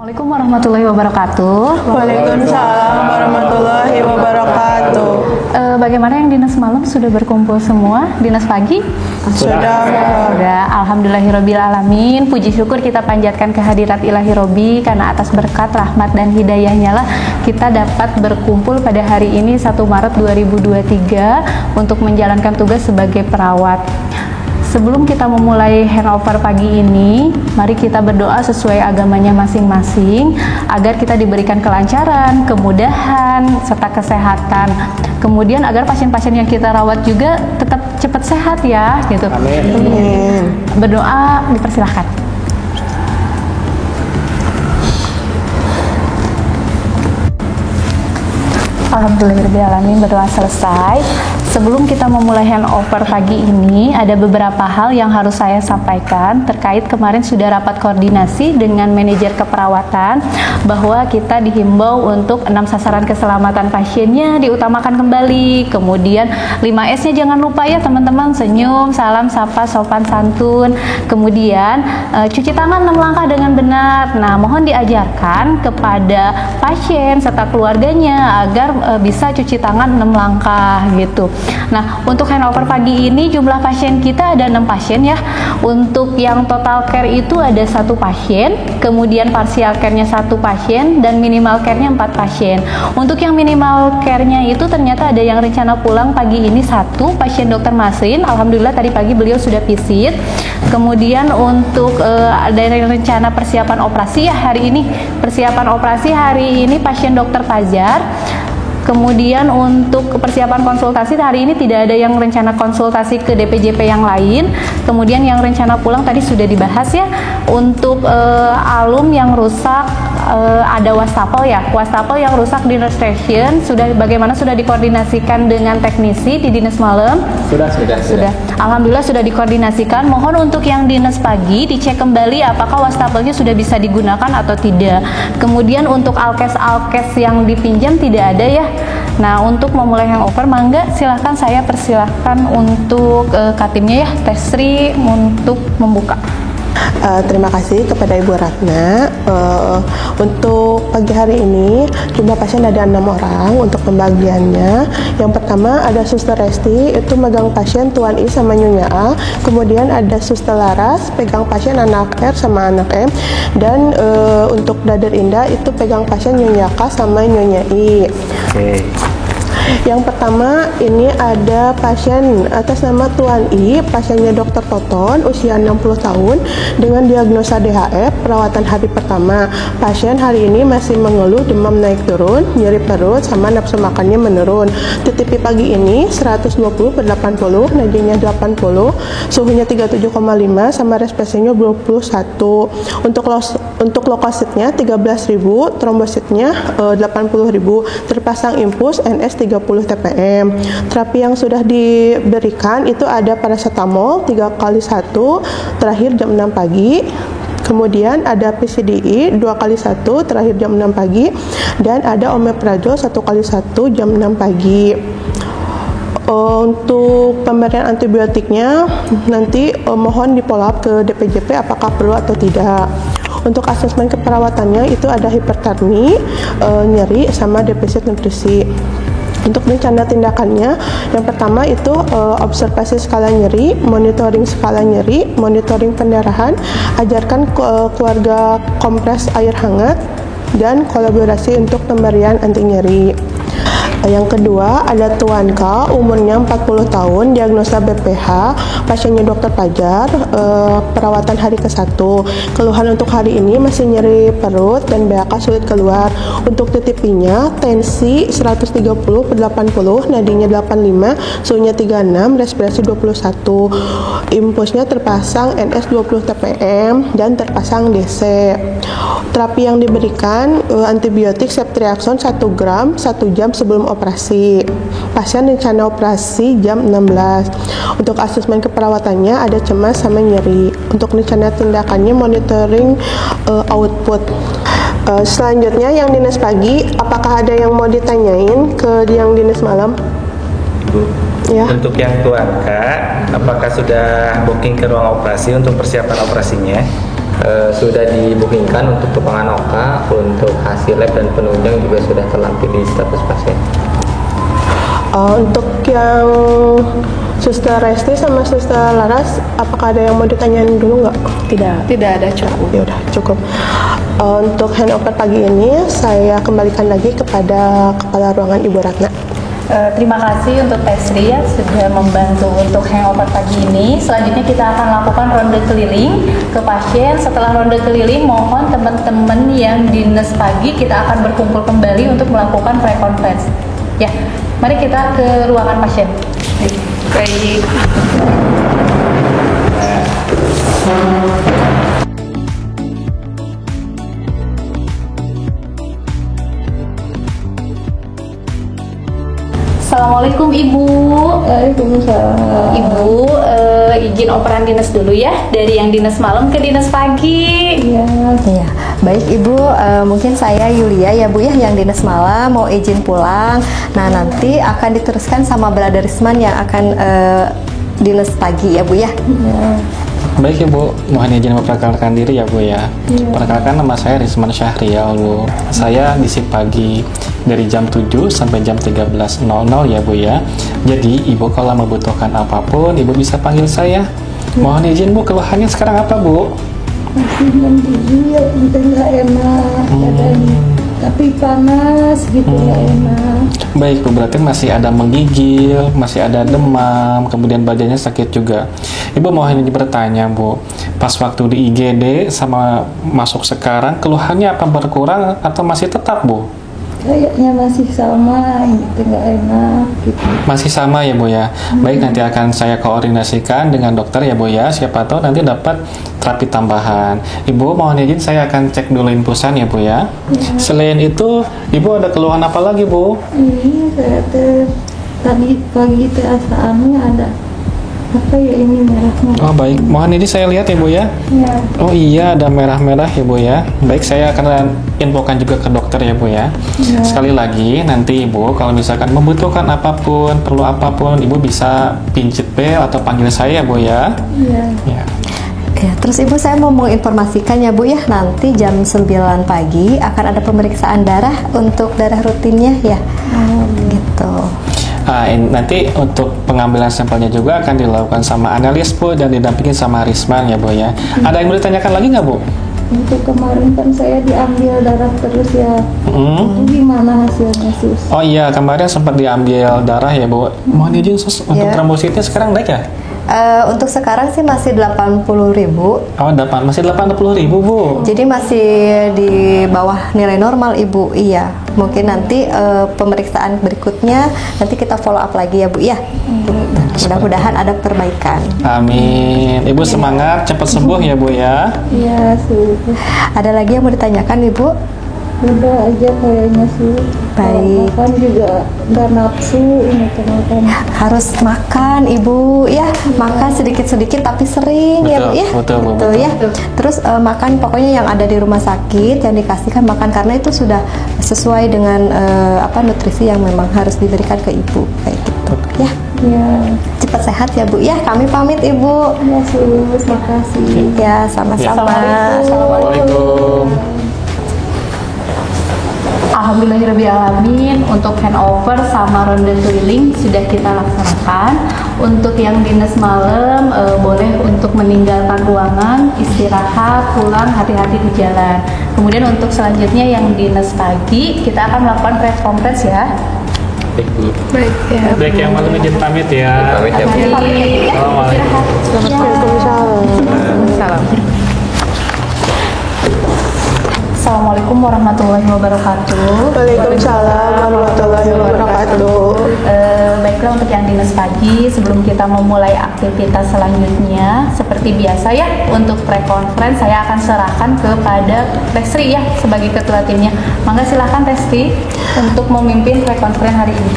Assalamualaikum warahmatullahi wabarakatuh. Waalaikumsalam warahmatullahi wabarakatuh. Bagaimana yang dinas malam sudah berkumpul semua? Dinas pagi? Sudah. Alhamdulillahirabbil alamin. Puji syukur kita panjatkan kehadirat Ilahi Robbi karena atas berkat rahmat dan hidayahnya lah kita dapat berkumpul pada hari ini 1 Maret 2023 untuk menjalankan tugas sebagai perawat. Sebelum kita memulai handover pagi ini, mari kita berdoa sesuai agamanya masing-masing agar kita diberikan kelancaran, kemudahan, serta kesehatan. Kemudian agar pasien-pasien yang kita rawat juga tetap cepat sehat ya, gitu. Amin. Berdoa dipersilahkan. Alhamdulillahirrahmanirrahim, berdoa selesai. Sebelum kita memulai handover pagi ini, ada beberapa hal yang harus saya sampaikan terkait kemarin sudah rapat koordinasi dengan manajer keperawatan bahwa kita dihimbau untuk 6 sasaran keselamatan pasiennya diutamakan kembali. Kemudian 5S-nya jangan lupa ya teman-teman, senyum, salam, sapa, sopan, santun. Kemudian cuci tangan 6 langkah dengan benar. Nah, mohon diajarkan kepada pasien serta keluarganya agar bisa cuci tangan 6 langkah gitu. Nah, untuk handover pagi ini jumlah pasien kita ada 6 pasien ya. Untuk yang total care itu ada 1 pasien, kemudian partial care-nya 1 pasien, dan minimal care-nya 4 pasien. Untuk yang minimal care-nya itu ternyata ada yang rencana pulang pagi ini 1 pasien Dr. Masrin. Alhamdulillah tadi pagi beliau sudah visit. Kemudian untuk ada yang rencana persiapan operasi ya hari ini. Persiapan operasi hari ini pasien Dr. Fajar. Kemudian untuk persiapan konsultasi hari ini tidak ada yang rencana konsultasi ke DPJP yang lain. Kemudian yang rencana pulang tadi sudah dibahas ya. Untuk alum yang rusak ada wastafel ya. Wastafel yang rusak di nurse station bagaimana sudah dikoordinasikan dengan teknisi di dinas malam? Sudah. Alhamdulillah sudah dikoordinasikan. Mohon untuk yang dinas pagi dicek kembali apakah wastafelnya sudah bisa digunakan atau tidak. Kemudian untuk alkes yang dipinjam tidak ada ya. Nah, untuk memulai handover, mangga silahkan saya persilahkan untuk Katimnya ya, Tesri untuk membuka. Terima kasih kepada Ibu Ratna. Untuk pagi hari ini jumlah pasien ada 6 orang untuk pembagiannya. Yang pertama ada Suster Resti, itu megang pasien Tuan I sama Nyonya A. Kemudian ada Suster Laras, pegang pasien anak R sama anak M. Dan untuk Dader Indah itu pegang pasien Nyonya K sama Nyonya I. Yang pertama ini ada pasien atas nama Tuan I, pasiennya Dr. Toton, usia 60 tahun dengan diagnosa DHF, perawatan hari pertama. Pasien hari ini masih mengeluh demam naik turun, nyeri perut, sama nafsu makannya menurun. TTP pagi ini 120/80, nadinya 80, suhunya 37,5 sama respirasinya 21. Untuk leukositnya 13.000, trombositnya 80.000, terpasang impuls NS 30 TPM. Terapi yang sudah diberikan itu ada paracetamol 3x1 terakhir jam 6 pagi. Kemudian ada PCDI 2x1 terakhir jam 6 pagi, dan ada omeprazol 1x1 jam 6 pagi. Untuk pemberian antibiotiknya nanti mohon di follow up ke DPJP apakah perlu atau tidak. Untuk asesmen keperawatannya itu ada hipertermi, nyeri, sama defisit nutrisi. Untuk rencana tindakannya, yang pertama itu observasi skala nyeri, monitoring skala nyeri, monitoring pendarahan, ajarkan keluarga kompres air hangat, dan kolaborasi untuk pemberian anti nyeri. Yang kedua ada Tuan K, umurnya 40 tahun, diagnosa BPH, pasiennya Dr. Fajar, perawatan hari ke-1. Keluhan untuk hari ini masih nyeri perut dan BAK sulit keluar. Untuk TTP-nya tensi 130/80, nadinya 85, suhunya 36, respirasi 21. Impulsnya terpasang NS 20 TPM dan terpasang DC. Terapi yang diberikan antibiotik ceftriaxone 1 gram 1 jam sebelum operasi. Pasien rencana operasi jam 16. Untuk asesmen keperawatannya ada cemas sama nyeri. Untuk rencana tindakannya monitoring output. Selanjutnya yang dinas pagi, apakah ada yang mau ditanyain ke yang dinas malam? Bu, Ya. untuk yang keluarga, apakah sudah booking ke ruang operasi untuk persiapan operasinya? sudah dibookingkan untuk ruangan OKA, untuk hasil lab dan penunjang juga sudah terlampir di status pasien. Untuk yang Suster Resti sama Suster Laras, apakah ada yang mau ditanyain dulu nggak? Tidak ada, cukup. Ya udah cukup. Untuk handover pagi ini saya kembalikan lagi kepada Kepala Ruangan Ibu Ratna. Terima kasih untuk Tesri ya sudah membantu untuk hangover pagi ini. Selanjutnya kita akan lakukan ronde keliling ke pasien. Setelah ronde keliling, mohon teman-teman yang dinas pagi kita akan berkumpul kembali untuk melakukan pre-conference. Ya, mari kita ke ruangan pasien. Baik. Assalamualaikum Ibu. Waalaikumsalam. Ibu, izin operan dinas dulu ya, dari yang dinas malam ke dinas pagi. Iya. Iya, baik Ibu, mungkin saya Yulia ya Bu ya, yang dinas malam mau izin pulang. Nah nanti akan diteruskan sama Brother Risman yang akan dinas pagi ya Bu ya. Iya. Baik Ibu, mohon izin memperkenalkan diri ya Bu ya. Perkenalkan nama saya Risman Syahrial Bu. Saya di shift pagi dari jam 7 sampai jam 13.00 ya Bu ya. Jadi Ibu kalau membutuhkan apapun Ibu bisa panggil saya. Mohon izin Bu, keluhannya sekarang apa Bu? Masih menggigil, udah nggak enak badannya. Tapi panas gitu nggak enak. Baik Bu, berarti masih ada menggigil, masih ada demam, kemudian badannya sakit juga. Ibu mohon izin bertanya Bu, pas waktu di IGD sama masuk sekarang keluhannya apa berkurang atau masih tetap Bu? Kayaknya masih sama gitu, nggak enak gitu. Masih sama ya Bu ya. Baik, nanti akan saya koordinasikan dengan dokter ya Bu ya. Siapa tahu nanti dapat terapi tambahan. Ibu mohon izin saya akan cek dulu infusan ya Bu ya. Selain itu, Ibu ada keluhan apa lagi Bu? Ini saya tadi pagi asaannya ada apa ya, ini merah-merah. Oh baik, mohon ini saya lihat ya Bu ya. Ya. Oh iya, ada merah-merah ya Bu ya. Baik, saya akan infokan juga ke dokter ya Bu ya. Sekali lagi, nanti Ibu kalau misalkan membutuhkan apapun, perlu apapun, Ibu bisa pincit bel atau panggil saya Bu ya. Iya. Ya. Ya, terus Ibu saya mau menginformasikan ya Bu ya, nanti jam 9 pagi akan ada pemeriksaan darah untuk darah rutinnya ya. Gitu. Nanti untuk pengambilan sampelnya juga akan dilakukan sama analis Bu dan didampingi sama Risman ya Bu ya. Ada yang mau ditanyakan lagi nggak Bu? Untuk kemarin kan saya diambil darah terus ya. Itu gimana hasilnya Sus? Oh iya, kemarin sempat diambil darah ya Bu. Mohon izin Sus, untuk Ya. trombositnya sekarang naik ya? Untuk sekarang sih masih 80.000. Oh, masih 80.000 Bu. Jadi masih di bawah nilai normal Ibu. Iya. Mungkin nanti pemeriksaan berikutnya nanti kita follow up lagi ya Bu ya. Mudah-mudahan ada perbaikan. Amin. Ibu semangat, cepat sembuh ya Bu ya. Iya Sus. Ada lagi yang mau ditanyakan Ibu? Udah aja kayaknya Sus. Baik. Makan juga nggak nafsu ini makan. Harus makan Ibu ya, makan sedikit-sedikit tapi sering ya Bu ya. Betul, Bu, Betul ya. Terus makan pokoknya yang ada di rumah sakit yang dikasihkan makan karena itu sudah sesuai dengan nutrisi yang memang harus diberikan ke Ibu kayak gitu ya. Iya. Cepat sehat ya Bu ya. Kami pamit Ibu. Ya Sus, makasih. Ya, sama-sama. Assalamualaikum. Alhamdulillahirrahmanirrahim, untuk handover sama ronde keliling sudah kita laksanakan. Untuk yang dinas malam boleh untuk meninggalkan ruangan, istirahat, pulang, hati-hati di jalan. Kemudian untuk selanjutnya yang dinas pagi kita akan melakukan press conference ya. Baik Bu. Baik ya. Baik, yang malam izin pamit ya. Pamit ya Bu. Istirahat. Salam. Assalamualaikum warahmatullahi wabarakatuh. Waalaikumsalam warahmatullahi wabarakatuh. Baiklah, untuk yang dinas pagi, sebelum kita memulai aktivitas selanjutnya, seperti biasa ya, untuk pre-conference saya akan serahkan kepada Restri ya sebagai ketua timnya. Mangga silahkan Restri untuk memimpin pre-conference hari ini.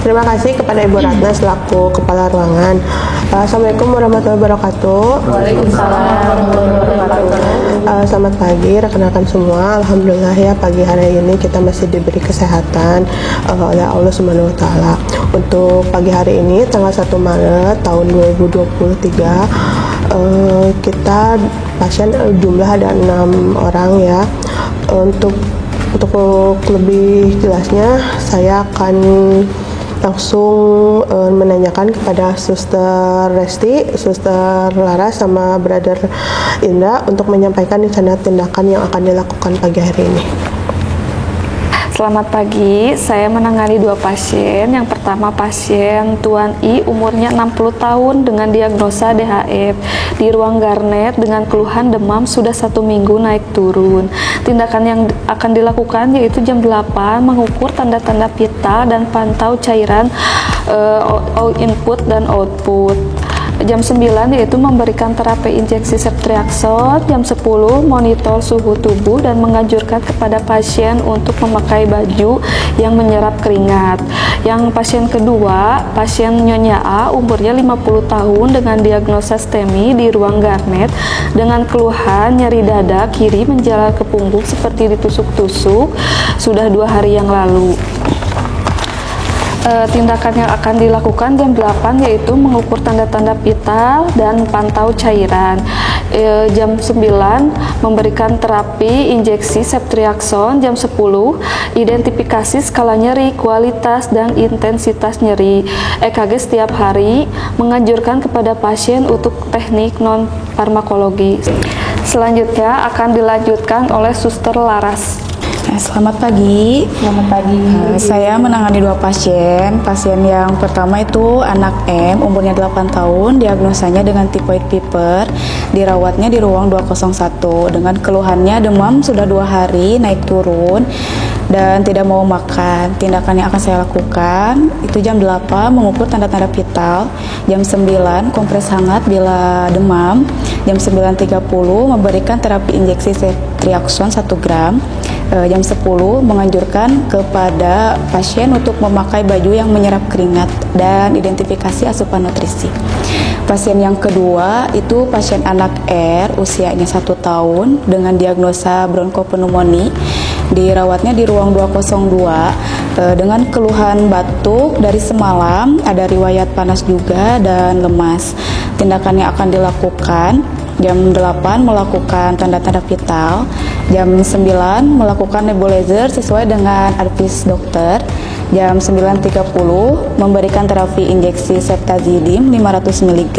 Terima kasih kepada Ibu Ratna selaku Kepala Ruangan. Assalamualaikum warahmatullahi wabarakatuh. Waalaikumsalam warahmatullahi wabarakatuh. Selamat pagi rekan-rekan semua. Alhamdulillah ya, pagi hari ini kita masih diberi kesehatan oleh Allah Subhanahu wa taala. Untuk pagi hari ini tanggal 1 Maret tahun 2023 kita pasien jumlah ada 6 orang ya. Untuk lebih jelasnya saya akan langsung menanyakan kepada Suster Resti, Suster Laras sama Brother Indra untuk menyampaikan rencana tindakan yang akan dilakukan pagi hari ini. Selamat pagi, saya menangani 2 pasien. Yang pertama pasien Tuan I, umurnya 60 tahun dengan diagnosa DHF di ruang garnet dengan keluhan demam sudah 1 minggu naik turun. Tindakan yang akan dilakukan yaitu jam 8 mengukur tanda-tanda vital dan pantau cairan input dan output. Jam 9 yaitu memberikan terapi injeksi ceftriaxone. Jam 10 monitor suhu tubuh dan menganjurkan kepada pasien untuk memakai baju yang menyerap keringat. Yang pasien kedua, pasien Nyonya A, umurnya 50 tahun dengan diagnosa STEMI di ruang garnet dengan keluhan nyeri dada kiri menjalar ke punggung seperti ditusuk-tusuk sudah 2 hari yang lalu. Tindakan yang akan dilakukan jam 8 yaitu mengukur tanda-tanda vital dan pantau cairan. Jam 9 memberikan terapi injeksi ceftriaxone. Jam 10 identifikasi skala nyeri, kualitas dan intensitas nyeri. EKG setiap hari, menganjurkan kepada pasien untuk teknik non farmakologi. Selanjutnya akan dilanjutkan oleh Suster Laras. Selamat pagi. Selamat pagi. Saya menangani 2 pasien. Pasien yang pertama itu anak M, umurnya 8 tahun, diagnosanya dengan typhoid fever, dirawatnya di ruang 201 dengan keluhannya demam sudah 2 hari naik turun dan tidak mau makan. Tindakan yang akan saya lakukan itu jam 8 mengukur tanda-tanda vital, jam 9 kompres hangat bila demam, jam 9.30 memberikan terapi injeksi ceftriaxone 1 gram. Jam 10 menganjurkan kepada pasien untuk memakai baju yang menyerap keringat dan identifikasi asupan nutrisi. Pasien yang kedua itu pasien anak R, usianya 1 tahun dengan diagnosa bronkopneumonia, dirawatnya di ruang 202 dengan keluhan batuk dari semalam, ada riwayat panas juga dan lemas. Tindakan yang akan dilakukan jam 8 melakukan tanda-tanda vital, jam 9 melakukan nebulizer sesuai dengan advis dokter, jam 9.30 memberikan terapi injeksi ceftazidime 500 mg,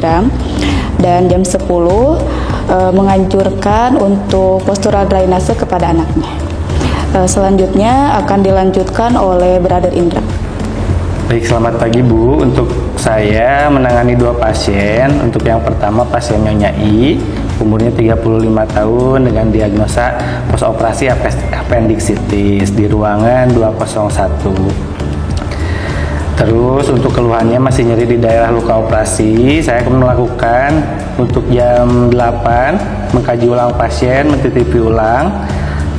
dan jam 10 menganjurkan untuk postural drainase kepada anaknya. Selanjutnya akan dilanjutkan oleh Brother Indra. Baik, selamat pagi Bu. Untuk saya menangani 2 pasien. Untuk yang pertama pasien Nyonya I, umurnya 35 tahun dengan diagnosa postoperasi appendicitis di ruangan 201. Terus untuk keluhannya masih nyeri di daerah luka operasi. Saya akan melakukan untuk jam 8 mengkaji ulang pasien, mentitipi ulang.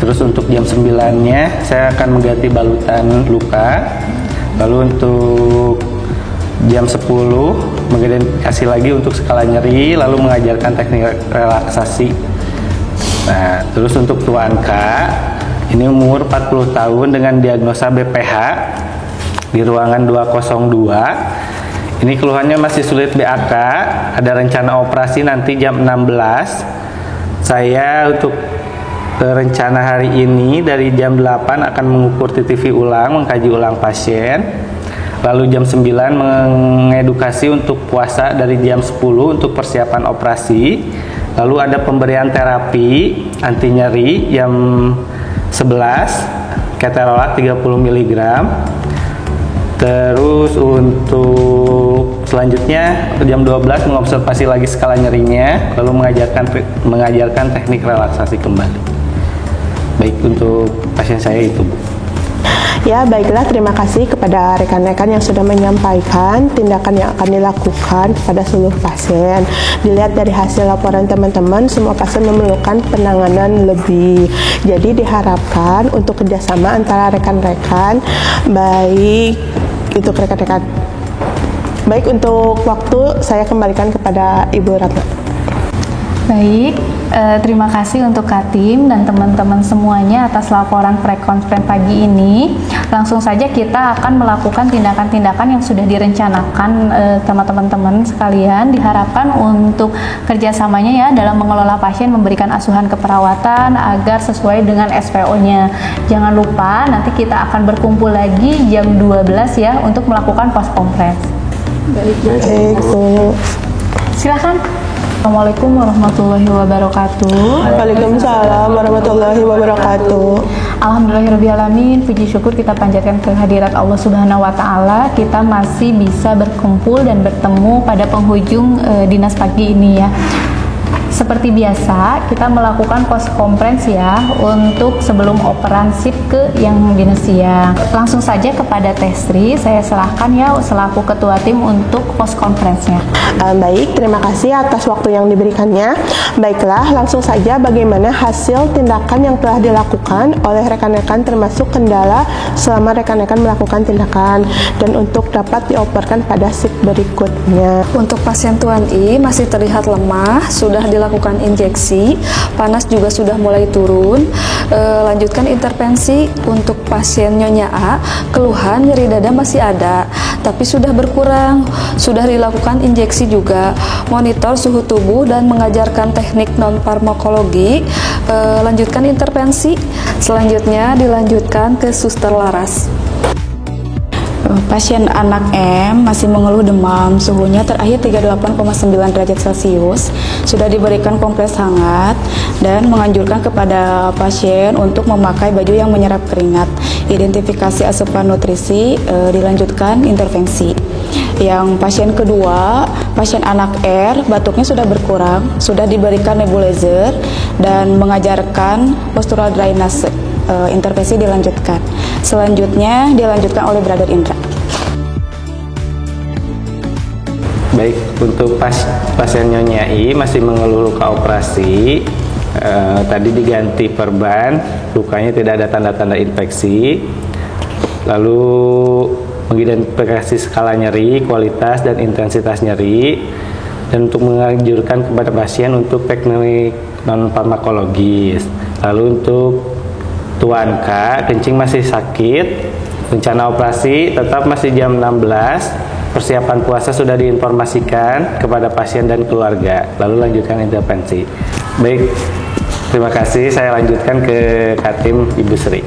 Terus untuk jam 9-nya saya akan mengganti balutan luka. Lalu untuk jam 10 mengidentifikasi lagi untuk skala nyeri, lalu mengajarkan teknik relaksasi. Nah, terus untuk Tuan K, ini umur 40 tahun dengan diagnosa BPH di ruangan 202. Ini keluhannya masih sulit BAK, ada rencana operasi nanti jam 16. Saya untuk rencana hari ini dari jam 8 akan mengukur TTV ulang, mengkaji ulang pasien. Lalu jam 9 mengedukasi untuk puasa dari jam 10 untuk persiapan operasi. Lalu ada pemberian terapi anti nyeri jam 11, keterolak 30 mg. Terus untuk selanjutnya jam 12 mengobservasi lagi skala nyerinya, lalu mengajarkan teknik relaksasi kembali. Baik, untuk pasien saya itu, Bu. Ya, baiklah, terima kasih kepada rekan-rekan yang sudah menyampaikan tindakan yang akan dilakukan kepada seluruh pasien. Dilihat dari hasil laporan teman-teman, semua pasien memerlukan penanganan lebih. Jadi diharapkan untuk kerjasama antara rekan-rekan, baik untuk rekan-rekan. Baik, untuk waktu saya kembalikan kepada Ibu Ratna. Baik, Terima kasih untuk Katim dan teman-teman semuanya atas laporan pre-conference pagi ini. Langsung saja kita akan melakukan tindakan-tindakan yang sudah direncanakan sama teman-teman sekalian. Diharapkan untuk kerjasamanya ya dalam mengelola pasien, memberikan asuhan keperawatan agar sesuai dengan SPO-nya. Jangan lupa nanti kita akan berkumpul lagi jam 12 ya untuk melakukan post conference. Baik, Silakan. Assalamualaikum warahmatullahi wabarakatuh. Waalaikumsalam warahmatullahi wabarakatuh. Alhamdulillahirrahmanirrahim. Puji syukur kita panjatkan kehadirat Allah Subhanahu wa Ta'ala. Kita masih bisa berkumpul dan bertemu pada penghujung dinas pagi ini ya. Seperti biasa, kita melakukan post conference ya untuk sebelum operan SIP ke yang dinas siang. Langsung saja kepada Tesri, saya serahkan ya selaku ketua tim untuk post conference-nya. Baik, terima kasih atas waktu yang diberikannya. Baiklah, langsung saja bagaimana hasil tindakan yang telah dilakukan oleh rekan-rekan termasuk kendala selama rekan-rekan melakukan tindakan dan untuk dapat dioperkan pada SIP berikutnya. Untuk pasien Tuan I masih terlihat lemah, sudah dilakukan injeksi, panas juga sudah mulai turun. Lanjutkan intervensi. Untuk pasien Nyonya A, keluhan nyeri dada masih ada, tapi sudah berkurang. Sudah dilakukan injeksi juga, monitor suhu tubuh dan mengajarkan teknik non-farmakologi. Lanjutkan intervensi. Selanjutnya dilanjutkan ke Suster Laras. Pasien anak M masih mengeluh demam, suhunya terakhir 38,9 derajat Celcius, sudah diberikan kompres hangat dan menganjurkan kepada pasien untuk memakai baju yang menyerap keringat. Identifikasi asupan nutrisi, dilanjutkan intervensi. Yang pasien kedua, pasien anak R, batuknya sudah berkurang, sudah diberikan nebulizer dan mengajarkan postural drainase. Intervensi dilanjutkan. Selanjutnya dilanjutkan oleh Brother Indra. Baik, untuk pasien Nyonya I masih mengeluh luka operasi. Tadi diganti perban, lukanya tidak ada tanda-tanda infeksi. Lalu mengidentifikasi skala nyeri, kualitas dan intensitas nyeri, dan untuk menganjurkan kepada pasien untuk teknik non farmakologis. Lalu untuk Tuan K, kencing masih sakit, rencana operasi tetap masih jam 16, persiapan puasa sudah diinformasikan kepada pasien dan keluarga, lalu lanjutkan intervensi. Baik, terima kasih, saya lanjutkan ke Katim Ibu Sri.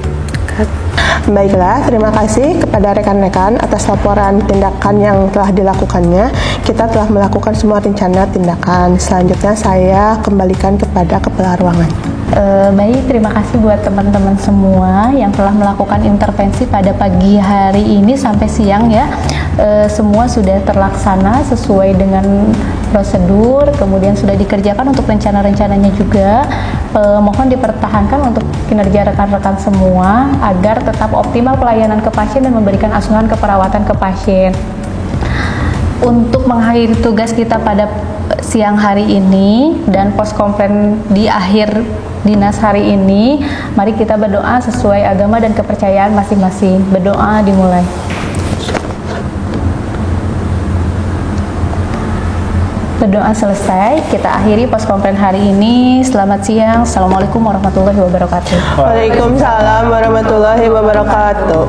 Baiklah, terima kasih kepada rekan-rekan atas laporan tindakan yang telah dilakukannya. Kita telah melakukan semua rencana tindakan. Selanjutnya saya kembalikan kepada kepala ruangan. Baik, terima kasih buat teman-teman semua yang telah melakukan intervensi pada pagi hari ini sampai siang ya. Semua sudah terlaksana sesuai dengan prosedur, kemudian sudah dikerjakan untuk rencana-rencananya juga. Mohon dipertahankan untuk kinerja rekan-rekan semua agar tetap optimal pelayanan ke pasien dan memberikan asuhan keperawatan ke pasien. Untuk mengakhiri tugas kita pada siang hari ini dan post conference di akhir dinas hari ini, mari kita berdoa sesuai agama dan kepercayaan masing-masing. Berdoa dimulai. Berdoa selesai, kita akhiri post conference hari ini. Selamat siang. Assalamualaikum warahmatullahi wabarakatuh. Waalaikumsalam warahmatullahi wabarakatuh.